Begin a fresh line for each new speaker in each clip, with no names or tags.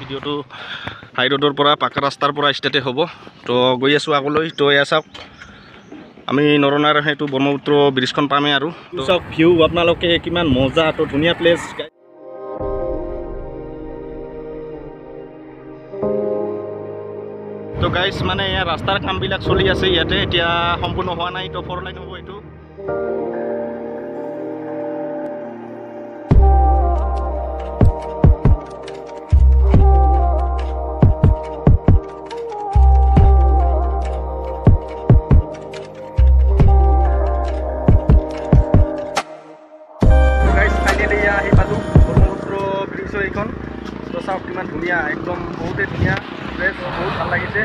ভিডিঅ'টো হাই ৰোডৰ পৰা পাকা ৰাস্তাৰ পৰা ষ্টাৰ্টে হ'ব। তো গৈ আছোঁ আগলৈ। তো এয়া চাওক আমি নৰনাৰ সেইটো ব্ৰহ্মপুত্ৰ ব্ৰিজখন পামেই আৰু চাওক ভিউ আপোনালোকে কিমান মজা, তো ধুনীয়া প্লেচ। তো গাইজ মানে ইয়াৰ ৰাস্তাৰ কামবিলাক চলি আছে ইয়াতে, এতিয়া সম্পূৰ্ণ হোৱা নাই। তো 4 লাইন হ'ব এইটো। আহি পালোঁ ব্ৰহ্মপুত্ৰ ব্ৰিজৰ এইখন। তো চাওক কিমান ধুনীয়া, একদম বহুতেই ধুনীয়া প্লেচ, বহুত ভাল লাগিছে।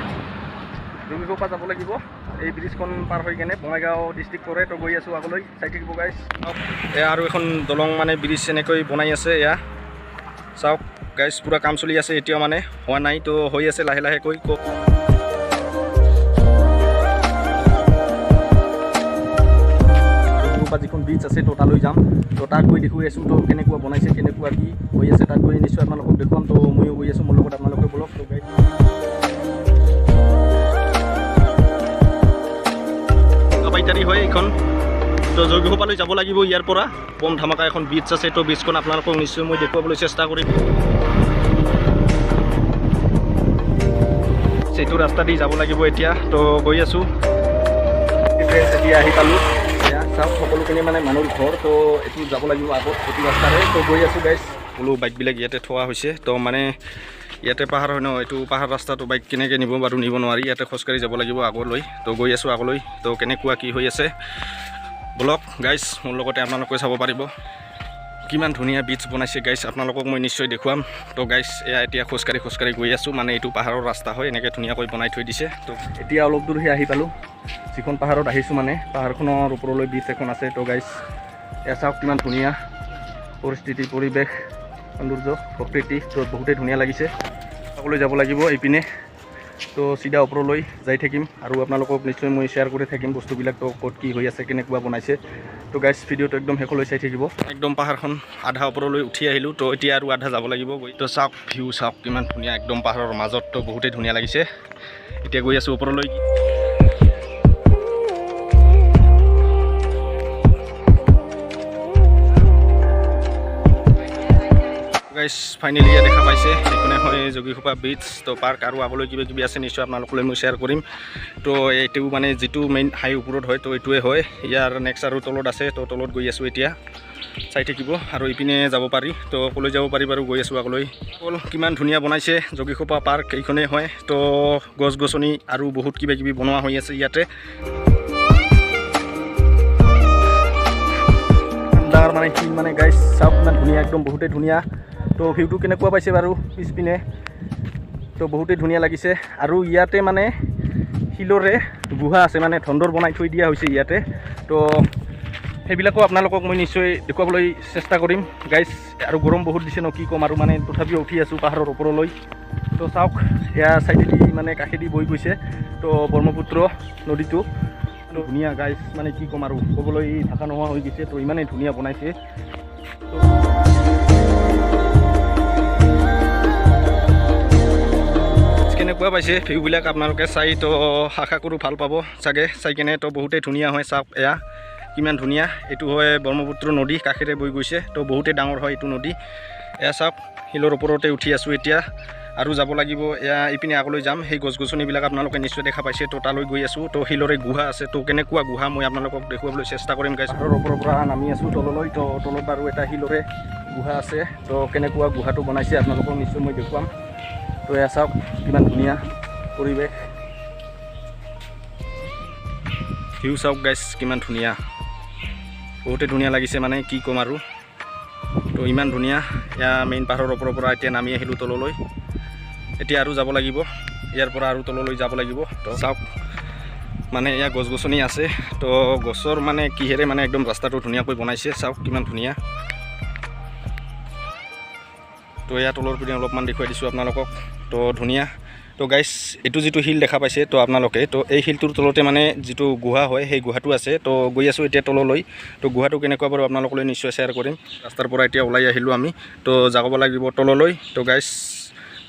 জুবিঘৰ পৰা যাব লাগিব এই ব্ৰিজখন পাৰ হৈ কেনে বঙাইগাঁও ডিষ্ট্ৰিক্ট পৰে। তো গৈ আছোঁ আগলৈ, চাই থাকিব গাইজ। এয়া আৰু এখন দলং মানে ব্ৰিজ এনেকৈ বনাই আছে। এয়া চাওক গাইজ, পুৰা কাম চলি আছে, এতিয়াও মানে হোৱা নাই। তো হৈ আছে লাহে লাহেকৈ। যিখন ব্ৰিজ আছে তো তালৈ যাম। তো তাক গৈ দেখুৱাই আছোঁ তো কেনেকুৱা বনাইছে, কেনেকুৱা কি হৈ আছে, তাত গৈ নিশ্চয় আপোনালোকক দেখুৱাম। তো ময়ো গৈ আছোঁ, মোৰ লগত আপোনালোকে বলক। তো বাইতাৰী হয় এইখন। তো জয়গোপালৈ যাব লাগিব ইয়াৰ পৰা। বম ধামাকা এখন ব্ৰিজ আছে, তো ব্ৰিজখন আপোনালোকক নিশ্চয় মই দেখুৱাবলৈ চেষ্টা কৰিম। সেইটো ৰাস্তা দি যাব লাগিব এতিয়া। তো গৈ আছোঁ, এতিয়া আহি পালোঁ। চাওক সকলোখিনি মানে মানুহৰ ঘৰ। তো এইটো যাব লাগিব আগত এইটো ৰাস্তাৰে। তো গৈ আছোঁ গাইজ। সকলো বাইকবিলাক ইয়াতে থোৱা হৈছে। তো মানে ইয়াতে পাহাৰ হয় ন, এইটো পাহাৰ ৰাস্তাটো বাইক কেনেকৈ নিব বাৰু, নিব নোৱাৰি। ইয়াতে খোজকাঢ়ি যাব লাগিব আগলৈ। তো গৈ আছোঁ আগলৈ। তো কেনেকুৱা কি হৈ আছে ব্লগ গাইজ, মোৰ লগতে আপোনালোকে চাব পাৰিব। কিমান ধুনীয়া ব্ৰিজ বনাইছে গাইজ, আপোনালোকক মই নিশ্চয় দেখুৱাম। তো গাইজ এয়া এতিয়া খোজকাঢ়ি গৈ আছোঁ। মানে এইটো পাহাৰৰ ৰাস্তা হয়, এনেকৈ ধুনীয়াকৈ বনাই থৈ দিছে। তো এতিয়া অলপ দূৰহে আহি পালোঁ। যিখন পাহাৰত আহিছোঁ মানে পাহাৰখনৰ ওপৰলৈ ব্ৰিজ এখন আছে। তো গাইজ এয়া চাওক কিমান ধুনীয়া পৰিস্থিতি, পৰিৱেশ, সৌন্দৰ্য, প্ৰকৃতি। তো বহুতেই ধুনীয়া লাগিছে। সকলোৱে যাব লাগিব এইপিনে। তো চিধা ওপৰলৈ যাই থাকিম আৰু আপোনালোকক নিশ্চয় মই শ্বেয়াৰ কৰি থাকিম বস্তুবিলাক। তো ক'ত কি হৈ আছে, কেনেকুৱা বনাইছে। তো গাইজ ভিডিঅ'টো একদম শেষলৈ চাই থাকিব। একদম পাহাৰখন আধা ওপৰলৈ উঠি আহিলোঁ। তো এতিয়া আৰু আধা যাব লাগিব গৈ। তো চাওক ভিউ চাওক কিমান ধুনীয়া, একদম পাহাৰৰ মাজত। তো বহুতেই ধুনীয়া লাগিছে। এতিয়া গৈ আছোঁ ওপৰলৈ। গাইজ ফাইনেলি ইয়াত দেখা পাইছে, এইখনে হয় যোগীঘোপা ব্ৰিজ। তো পাৰ্ক আৰু আগলৈ কিবা কিবি আছে, নিশ্চয় আপোনালোকলৈ মই শ্বেয়াৰ কৰিম। তো এইটো মানে যিটো মেইন হাই ওপৰত হয়, তো এইটোৱে হয়। ইয়াৰ নেক্সট আৰু তলত আছে। তো তলত গৈ আছোঁ এতিয়া, চাই থাকিব। আৰু ইপিনে যাব পাৰি। তো ক'লৈ যাব পাৰি বাৰু, গৈ আছোঁ আগলৈ। কিমান ধুনীয়া বনাইছে যোগীঘোপা পাৰ্ক, এইখনেই হয়। তো গছ গছনি আৰু বহুত কিবা কিবি বনোৱা হৈ আছে ইয়াতে। ডাঙৰ মানে শিল মানে গাইজ চাওক ইমান ধুনীয়া, একদম বহুতেই ধুনীয়া। তো ভিউটো কেনেকুৱা পাইছে বাৰু পিছপিনে। তো বহুতেই ধুনীয়া লাগিছে। আৰু ইয়াতে মানে শিলৰে গুহা আছে, মানে ধন্দৰ বনাই থৈ দিয়া হৈছে ইয়াতে। তো সেইবিলাকো আপোনালোকক মই নিশ্চয় দেখুৱাবলৈ চেষ্টা কৰিম গাইজ। আৰু গৰম বহুত দিছে ন, কি ক'ম আৰু, মানে তথাপিও উঠি আছোঁ পাহাৰৰ ওপৰলৈ। তো চাওক এয়া চাইডেদি মানে কাষেদি বৈ গৈছে তো ব্ৰহ্মপুত্ৰ নদীটো। ধুনীয়া গাইজ, মানে কি ক'ম আৰু, ক'বলৈ ভাষা নোহোৱা হৈ গৈছে। তো ইমানেই ধুনীয়া বনাইছে। কেনেকুৱা পাইছে ভিউবিলাক আপোনালোকে চাই। তো আশা কৰোঁ ভাল পাব চাগে চাই কেনে। তো বহুতেই ধুনীয়া হয়। চাওক এয়া কিমান ধুনীয়া। এইটো হয় ব্ৰহ্মপুত্ৰ নদী, কাষেৰে বৈ গৈছে। তো বহুতেই ডাঙৰ হয় এইটো নদী। এয়া চাওক শিলৰ ওপৰতে উঠি আছোঁ এতিয়া, আৰু যাব লাগিব। এয়া ইপিনে আগলৈ যাম। সেই গছ গছনিবিলাক আপোনালোকে নিশ্চয় দেখা পাইছে। তো তালৈ গৈ আছোঁ। তো শিলৰে গুহা আছে। তো কেনেকুৱা গুহা মই আপোনালোকক দেখুৱাবলৈ চেষ্টা কৰিম গাইজ। পাহাৰৰ ওপৰৰ পৰা নামি আছোঁ তললৈ। তো তলত আৰু এটা শিলৰে গুহা আছে। তো কেনেকুৱা গুহাটো বনাইছে আপোনালোকক নিশ্চয় মই দেখুৱাম। তো এয়া চাওক কিমান ধুনীয়া পৰিৱেশ, ভিউ চাওক গাইজ কিমান ধুনীয়া, বহুতেই ধুনীয়া লাগিছে, মানে কি ক'ম আৰু। তো ইমান ধুনীয়া। এয়া মেইন পাহাৰৰ ওপৰৰ পৰা এতিয়া নামি আহিলোঁ তললৈ। এতিয়া আৰু যাব লাগিব, ইয়াৰ পৰা আৰু তললৈ যাব লাগিব। তো চাওক মানে এয়া গছ গছনি আছে। তো গছৰ মানে কিহেৰে মানে একদম ৰাস্তাটো ধুনীয়াকৈ বনাইছে। চাওক কিমান ধুনীয়া। তো এয়া তলৰ পিনে অলপমান দেখুৱাই দিছোঁ আপোনালোকক। তো ধুনীয়া। তো গাইজ এইটো যিটো শিল দেখা পাইছে তো আপোনালোকে, তো এই শিলটোৰ তলতে মানে যিটো গুহা হয় সেই গুহাটো আছে। তো গৈ আছোঁ এতিয়া তললৈ। তো গুহাটো কেনেকুৱা বাৰু আপোনালোকলৈ নিশ্চয় শ্বেয়াৰ কৰিম। ৰাস্তাৰ পৰা এতিয়া ওলাই আহিলোঁ আমি। তো যাব লাগিব তললৈ। তো গাইজ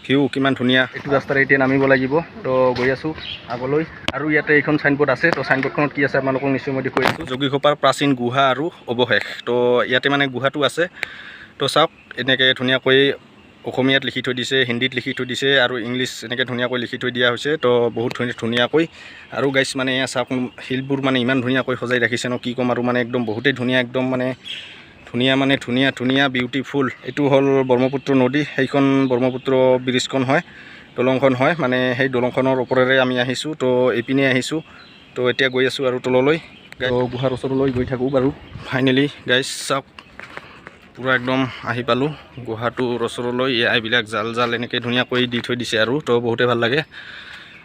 ভিউ কিমান ধুনীয়া। এইটো ৰাস্তাৰে এতিয়া নামিব লাগিব, তো গৈ আছোঁ আগলৈ। আৰু ইয়াতে এইখন চাইনবোৰ্ড আছে, তো চাইনবোৰ্ডখনত কি আছে আপোনালোকক নিশ্চয় মই দেখুৱাই আছোঁ। যোগীঘোপাৰ প্ৰাচীন গুহা আৰু অৱশেষ। তো ইয়াতে মানে গুহাটো আছে, তো চাওক এনেকৈ ধুনীয়াকৈ অসমীয়াত লিখি থৈ দিছে, হিন্দীত লিখি থৈ দিছে আৰু ইংলিছ এনেকৈ ধুনীয়াকৈ লিখি থৈ দিয়া হৈছে। তো বহুত ধুনীয়াকৈ আৰু গাইছ মানে এয়া চাওক শিলবোৰ মানে ইমান ধুনীয়াকৈ সজাই ৰাখিছে ন, কি ক'ম আৰু মানে একদম বহুতেই ধুনীয়া, একদম মানে ধুনীয়া বিউটিফুল। এইটো হ'ল ব্ৰহ্মপুত্ৰ নদী, সেইখন ব্ৰহ্মপুত্ৰ ব্ৰিজখন হয়, দলংখন হয়, মানে সেই দলংখনৰ ওপৰেৰে আমি আহিছোঁ। তো এইপিনে আহিছোঁ, তো এতিয়া গৈ আছোঁ আৰু তললৈ। গুহাৰ ওচৰলৈ গৈ থাকোঁ বাৰু। ফাইনেলি গাইছ চাওক পূৰা একদম আহি পালোঁ গুহাটোৰ ওচৰলৈ। এইবিলাক জাল এনেকৈ ধুনীয়াকৈ দি থৈ দিছে আৰু, তো বহুতে ভাল লাগে।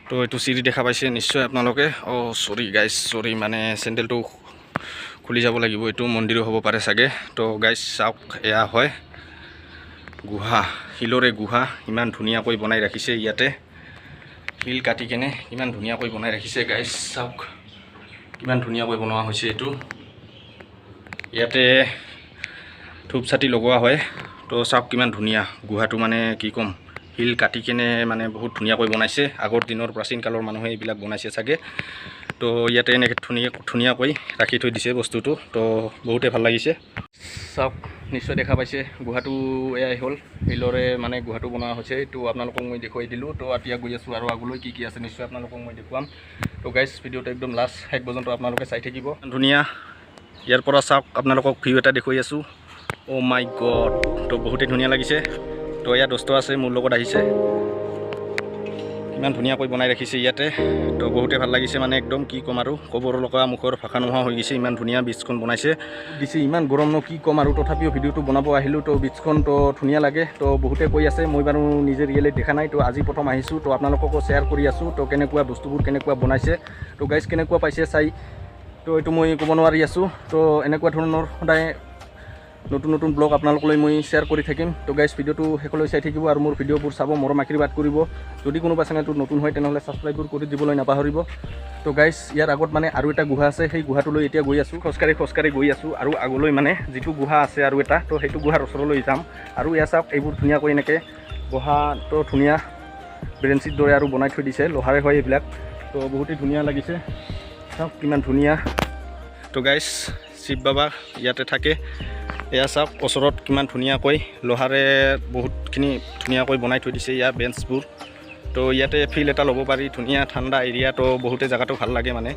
তো এইটো চিৰি দেখা পাইছে নিশ্চয় আপোনালোকে। চৰি গাইছ, চৰি মানে চেণ্ডেলটো খুলি যাব লাগিব, এইটো মন্দিৰো হ'ব পাৰে চাগে। তো গাইছ চাওক এয়া হয় গুহা, শিলৰে গুহা। ইমান ধুনীয়াকৈ বনাই ৰাখিছে, ইয়াতে শিল কাটি কেনে ইমান ধুনীয়াকৈ বনাই ৰাখিছে। গাইছ চাওক কিমান ধুনীয়াকৈ বনোৱা হৈছে এইটো। ইয়াতে ধূপ চাতি লগোৱা হয়। তো চাওক কিমান ধুনীয়া গুহাটো, মানে কি ক'ম, শিল কাটি কেনে মানে বহুত ধুনীয়াকৈ বনাইছে। আগৰ দিনৰ প্ৰাচীন কালৰ মানুহে এইবিলাক বনাইছে চাগে। তো ইয়াতে এনেকৈ ধুনীয়াকৈ ৰাখি থৈ দিছে বস্তুটো, তো বহুতে ভাল লাগিছে। চাওক নিশ্চয় দেখা পাইছে গুহাটো এয়াই হ'ল, শিলৰে মানে গুহাটো বনোৱা হৈছে। এইটো আপোনালোকক মই দেখুৱাই দিলোঁ। তো এতিয়া গৈ আছোঁ আৰু আগলৈ কি কি আছে নিশ্চয় আপোনালোকক মই দেখুৱাম। তো গাইছ ভিডিঅ'টো একদম লাষ্ট শেষ পৰ্যন্ত আপোনালোকে চাই থাকিব। ধুনীয়া ইয়াৰ পৰা চাওক আপোনালোকক ভিউ এটা দেখুৱাই আছোঁ। অ' মাই গড, তো বহুতেই ধুনীয়া লাগিছে। তো এয়া দোস্ত আছে মোৰ লগত আহিছে, ইমান ধুনীয়াকৈ বনাই ৰাখিছে ইয়াতে। তো বহুতে ভাল লাগিছে, মানে একদম কি ক'ম আৰু ক'বৰ লগা মুখৰ ভাষা নোহোৱা হৈ গৈছে। ইমান ধুনীয়া বীজখন বনাইছে দিছে, ইমান গৰম ন কি ক'ম আৰু, তথাপিও ভিডিঅ'টো বনাব আহিলোঁ। তো বীজখন তো ধুনীয়া লাগে। তো বহুতে কৈ আছে, মই বাৰু নিজে ৰিয়েলি দেখা নাই, তো আজি প্ৰথম আহিছোঁ। তো আপোনালোককো শ্বেয়াৰ কৰি আছোঁ, তো কেনেকুৱা বস্তুবোৰ কেনেকুৱা বনাইছে, তো গাইজ কেনেকুৱা পাইছে চাই, তো এইটো মই ক'ব নোৱাৰি আছোঁ। তো এনেকুৱা ধৰণৰ সদায় নতুন ব্লগ আপোনালোকলৈ মই শ্বেয়াৰ কৰি থাকিম। তো গাইজ ভিডিঅ'টো শেষলৈ চাই থাকিব আৰু মোৰ ভিডিঅ'বোৰ চাব, মৰম আশীৰ্বাদ কৰিব। যদি কোনোবা চেনেলটো নতুন হয় তেনেহ'লে ছাবস্ক্ৰাইববোৰ কৰি দিবলৈ নাপাহৰিব। তো গাইজ ইয়াৰ আগত মানে আৰু এটা গুহা আছে, সেই গুহাটোলৈ এতিয়া গৈ আছোঁ। খোজকাঢ়ি গৈ আছোঁ আৰু আগলৈ মানে যিটো গুহা আছে আৰু এটা, তো সেইটো গুহাৰ ওচৰলৈ যাম। আৰু এয়া চাওক এইবোৰ ধুনীয়াকৈ এনেকৈ গুহাটো ধুনীয়া ব্ৰেঞ্চিৰ দৰে আৰু বনাই থৈ দিছে, লোহাৰে হয় এইবিলাক। তো বহুতেই ধুনীয়া লাগিছে, চাওক কিমান ধুনীয়া। তো গাইজ শিৱ বাবা ইয়াতে থাকে। এয়া চাওক ওচৰত কিমান ধুনীয়াকৈ লোহাৰে বহুতখিনি ধুনীয়াকৈ বনাই থৈ দিছে ইয়াৰ বেঞ্চবোৰ। তো ইয়াতে ফিল এটা ল'ব পাৰি, ধুনীয়া ঠাণ্ডা এৰিয়া। তো বহুতে জেগাটো ভাল লাগে মানে।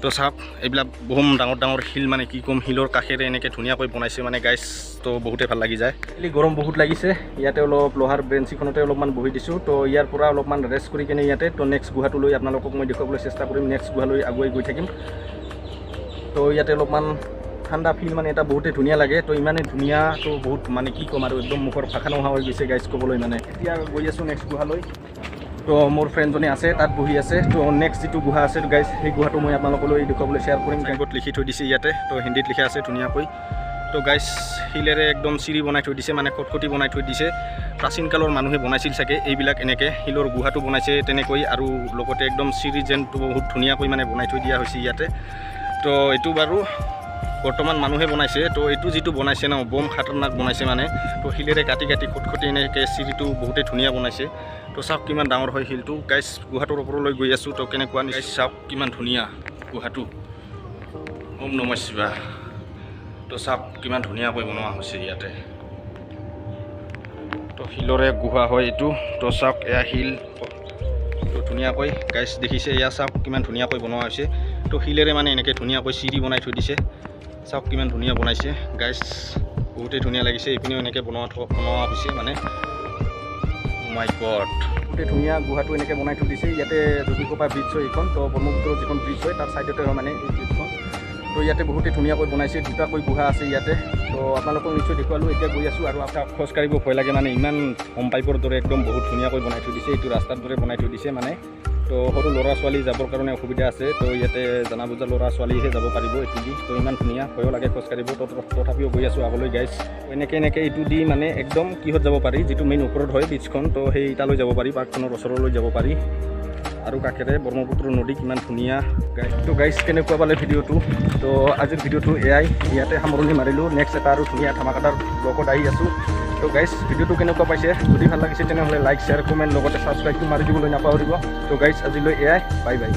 তো চাওক এইবিলাক বহুত ডাঙৰ শিল, মানে কি ক'ম, শিলৰ কাষেৰে এনেকৈ ধুনীয়াকৈ বনাইছে মানে গাইজ। তো বহুতে ভাল লাগি যায়। গৰম বহুত লাগিছে, ইয়াতে অলপ লোহাৰ বেঞ্চিখনতে অলপমান বহি দিছোঁ। তো ইয়াৰ পৰা অলপমান ৰেষ্ট কৰি কেনে ইয়াতে, তো নেক্সট গুহাটোলৈ আপোনালোকক মই দেখুৱাবলৈ চেষ্টা কৰিম, নেক্সট গুহালৈ আগুৱাই গৈ থাকিম। তো ইয়াতে অলপমান ঠাণ্ডা ফিল মানে এটা বহুতেই ধুনীয়া লাগে। তো ইমানেই ধুনীয়া, তো বহুত মানে কি ক'ম আৰু একদম মুখৰ ভাষা নোহোৱা হৈ গৈছে গাইজ ক'বলৈ মানে। এতিয়া গৈ আছোঁ নেক্সট গুহালৈ। তো মোৰ ফ্ৰেণ্ডজনে আছে তাত বহি আছে। তো নেক্সট যিটো গুহা আছে গাইজ, সেই গুহাটো মই আপোনালোকলৈ দেখুৱাবলৈ শ্বেয়াৰ কৰিম। বেংকত লিখি থৈ দিছে ইয়াতে, তো হিন্দীত লিখা আছে ধুনীয়াকৈ। তো গাইজ শিলেৰে একদম চিৰি বনাই থৈ দিছে, মানে খটখটি বনাই থৈ দিছে। প্ৰাচীন কালৰ মানুহে বনাইছিল চাগে এইবিলাক, এনেকৈ শিলৰ গুহাটো বনাইছে তেনেকৈ। আৰু লগতে একদম চিৰি যেনটো বহুত ধুনীয়াকৈ মানে বনাই থৈ দিয়া হৈছে ইয়াতে। তো এইটো বাৰু বৰ্তমান মানুহে বনাইছে। তো এইটো যিটো বনাইছে ন, বম খাতৰনাক বনাইছে মানে। তো শিলেৰে কাটি খটখটি এনেকৈ চিৰিটো বহুতেই ধুনীয়া বনাইছে। তো চাওক কিমান ডাঙৰ হয় শিলটো। গাইজ গুহাটোৰ ওপৰলৈ গৈ আছোঁ, তো কেনেকুৱা গাইজ চাওক কিমান ধুনীয়া গুহাটো। ওম নমঃ শিৱায়। তো চাওক কিমান ধুনীয়াকৈ বনোৱা হৈছে ইয়াতে। তো শিলৰে গুহা হয় এইটো। তো চাওক এয়া শিল, তো ধুনীয়াকৈ গাইজ দেখিছে, এয়া চাওক কিমান ধুনীয়াকৈ বনোৱা হৈছে। তো শিলেৰে মানে এনেকৈ ধুনীয়াকৈ চিৰি বনাই থৈ দিছে, চাওক কিমান ধুনীয়া বনাইছে গাইজ, বহুতেই ধুনীয়া লাগিছে। এইপিনেও এনেকৈ বনোৱা হৈছে মানে। মাই গড, বহুতেই ধুনীয়া গুহাটো এনেকৈ বনাই থৈ দিছে। ইয়াতে যোগীঘোপা ব্ৰিজ হয় এইখন, তো ব্ৰহ্মপুত্ৰৰ যিখন ব্ৰিজ হয় তাৰ ছাইডতে হয় মানে এই ব্ৰিজখন। তো ইয়াতে বহুতেই ধুনীয়াকৈ বনাইছে, দুটাকৈ গুহা আছে ইয়াতে। তো আপোনালোকক নিশ্চয় দেখুৱালোঁ। এতিয়া গৈ আছোঁ আৰু আপোনাক খোজকাঢ়িব ভয় লাগে মানে, ইমান হোম পাইপৰ দৰে একদম বহুত ধুনীয়াকৈ বনাই থৈ দিছে। এইটো ৰাস্তাৰ দৰে বনাই থৈ দিছে মানে। তো সৰু ল'ৰা ছোৱালী যাবৰ কাৰণে অসুবিধা আছে। তো ইয়াতে জানা বুজা ল'ৰা ছোৱালীহে যাব পাৰিব এইটো দি। তো ইমান ধুনীয়া, ভয়ো লাগে খোজকাঢ়িব। তথাপিও গৈ আছোঁ আগলৈ গাইজ। এনেকৈ এইটো দি মানে একদম কিহত যাব পাৰি, যিটো মেইন ওপৰত হয় ব্ৰিজখন, তো সেই তালৈ যাব পাৰি, পাৰ্কখনৰ ওচৰলৈ যাব পাৰি। আৰু কাষেৰে ব্ৰহ্মপুত্ৰ নদী, কিমান ধুনীয়া গাইজ। তো গাইজ কেনেকুৱা পালে ভিডিঅ'টো। তো আজিৰ ভিডিঅ'টো এয়াই, ইয়াতে সামৰণি মাৰিলোঁ। নেক্সট এটা আৰু ধুনীয়া ধামাকাদাৰ ব্লগত আহি আছোঁ। তো গাইজ ভিডিঅ'টো কেনেকুৱা পাইছে যদি ভাল লাগিছে তেনেহ'লে লাইক শ্বেয়াৰ কমেণ্ট লগতে ছাবস্ক্ৰাইবটো মাৰি দিবলৈ নাপাহৰিব তো গাইজ আজিলৈ এয়াই বাই বাই